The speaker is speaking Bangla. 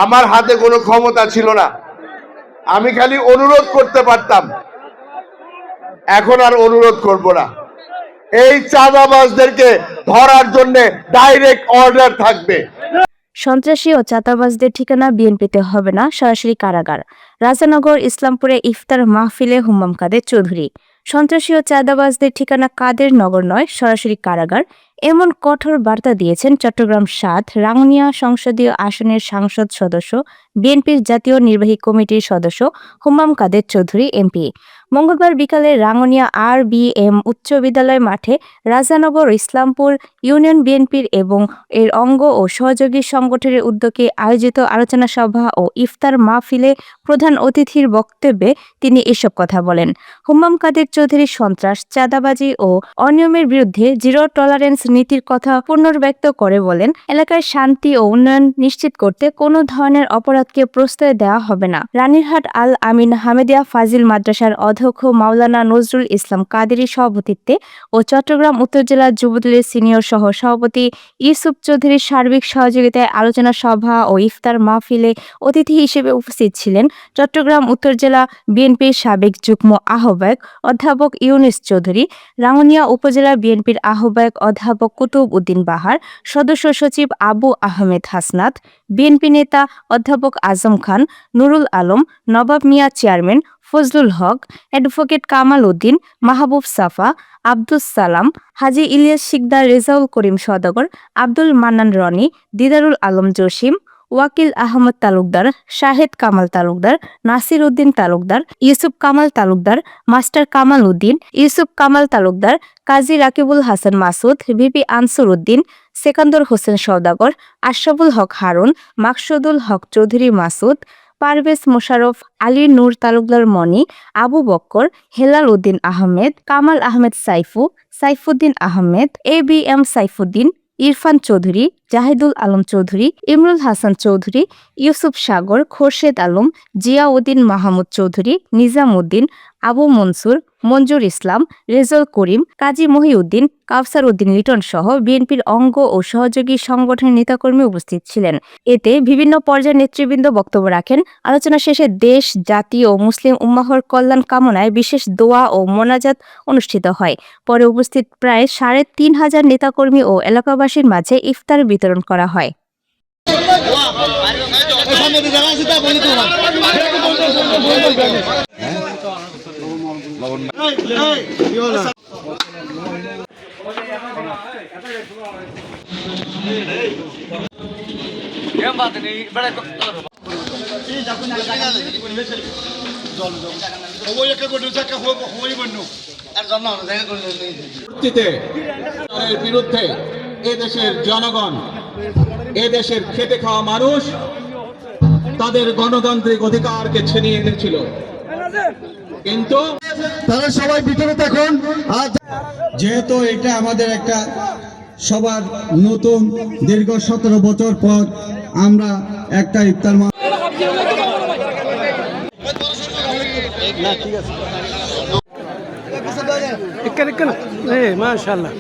আমার হাতে কোনো ক্ষমতা ছিল না, আমি খালি অনুরোধ করতে পারতাম। এখন আর অনুরোধ করব না, এই চাঁদাবাজদেরকে ধরার জন্য ডাইরেক্ট অর্ডার থাকবে। সন্ত্রাসী ও চাঁদাবাজদের ঠিকানা বিএনপিতে হবে না, সরাসরি কারাগার। রাজানগর ইসলামপুরে ইফতার মাহফিলে হুম্মাম কাদের চৌধুরী। সন্ত্রাসী ও চাঁদাবাজদের ঠিকানা কাদের নগর নয়, সরাসরি কারাগার, এমন কঠোর বার্তা দিয়েছেন চট্টগ্রাম ৭ রাঙ্গুনিয়া সংসদীয় আসনের সংসদ সদস্য, বিএনপির জাতীয় নির্বাহী কমিটির সদস্য হুম্মাম কাদের চৌধুরী এমপি। মঙ্গলবার বিকালে রাঙ্গুনিয়া RBM উচ্চ বিদ্যালয় মাঠে রাজানগর ইসলামপুর ইউনিয়ন বিএনপির এবং এর অঙ্গ ও সহযোগী সংগঠনের উদ্যোগে আয়োজিত আলোচনা সভা ও ইফতার মাহফিলে প্রধান অতিথির বক্তব্যে তিনি এসব কথা বলেন। হুম্মাম কাদের চৌধুরী সন্ত্রাস, চাঁদাবাজি ও অনিয়মের বিরুদ্ধে জিরো টলারেন্স নীতির কথা পুনর্ব্যক্ত করে বলেন, এলাকায় শান্তি ও উন্নয়ন নিশ্চিত করতে কোনো ধরনের অপরাধকে প্রশ্রয় দেওয়া হবে না। রানীরহাট আল আমিন হামেদিয়া ফাজিল মাদ্রাসার অধ্যক্ষ মাওলানা নজরুল ইসলাম কাদেরী সভাপতিত্বে ও চট্টগ্রাম উত্তর জেলা যুবদলের সিনিয়র সহ সভাপতি ইউসুফ চৌধুরীর সার্বিক সহযোগিতায় আলোচনা সভা ও ইফতার মাহফিলে অতিথি হিসেবে উপস্থিত ছিলেন চট্টগ্রাম উত্তর জেলা বিএনপির সাবেক যুগ্ম আহ্বায়ক অধ্যাপক ইউনুস চৌধুরী, রাঙ্গুনিয়া উপজেলা বিএনপির আহ্বায়ক অধ্যাপক কুতুব উদ্দিন বাহার, সদস্য সচিব আবু আহমেদ হাসনাত, বিএনপি নেতা অধ্যাপক আজম খান, নুরুল আলম, নবাব মিয়া চেয়ারম্যান, ফজলুল হক, অ্যাডভোকেট কামাল উদ্দিন, মাহবুব সাফা, আব্দুস সালাম, হাজী ইলিয়াস শিকদার, রেজাউল করিম সওদাগর, আব্দুল মান্নান রনি, দিদারুল আলম জসিম, ওয়াকিল আহমদ তালুকদার, শাহেদ কামাল তালুকদার, নাসির উদ্দিন তালুকদার, ইউসুফ কামাল তালুকদার, মাস্টার কামাল উদ্দিন, ইউসুফ কামাল তালুকদার, কাজী রাকিবুল হাসান মাসুদ, ভিপি আনসুর উদ্দিন, সেকান্দর হোসেন সওদাগর, আশরাফুল হক হারুন, মাকসুদুল হক চৌধুরী মাসুদ, পারভেজ মোশাররফ, আলী নূর তালুকদার মনি, আবু বক্কর, হেলাল উদ্দিন আহমেদ, কামাল আহমেদ সাইফু, সাইফুদ্দিন আহমেদ, ABM সাইফুদ্দিন, ইরফান চৌধুরী, জাহিদুল আলম চৌধুরী, ইমরুল হাসান চৌধুরী, ইউসুফ সাগর, খোরশেদ আলম, জিয়াউদ্দিন মাহমুদ চৌধুরী, নিজাম উদ্দিন, আবু মনসুর, মঞ্জুর ইসলাম, রেজাউল করিম, কাজী মহিউদ্দিন, কাউসার উদ্দিন লিটন সহ বিএনপির অঙ্গ ও সহযোগী সংগঠনের নেতাকর্মী উপস্থিত ছিলেন। এতে বিভিন্ন পর্যায়ের নেতৃবৃন্দ বক্তব্য রাখেন। আলোচনা শেষে দেশ, জাতি ও মুসলিম উম্মাহর কল্যাণ কামনায় বিশেষ দোয়া ও মোনাজাত অনুষ্ঠিত হয়। পরে উপস্থিত প্রায় ৩,৫০০ নেতাকর্মী ও এলাকাবাসীর মাঝে ইফতার বিতরণ করা হয়। বিরুদ্ধে এদেশের জনগণ, এদেশের খেটে খাওয়া মানুষ তাদের গণতান্ত্রিক অধিকারকে ছিনিয়ে এনেছিল, কিন্তু তারা সবাই ভিতরে থাকুন। যেহেতু এটা আমাদের একটা সবার নতুন দীর্ঘ 17 বছর পর আমরা একটা ইফতার মাশাআল্লাহ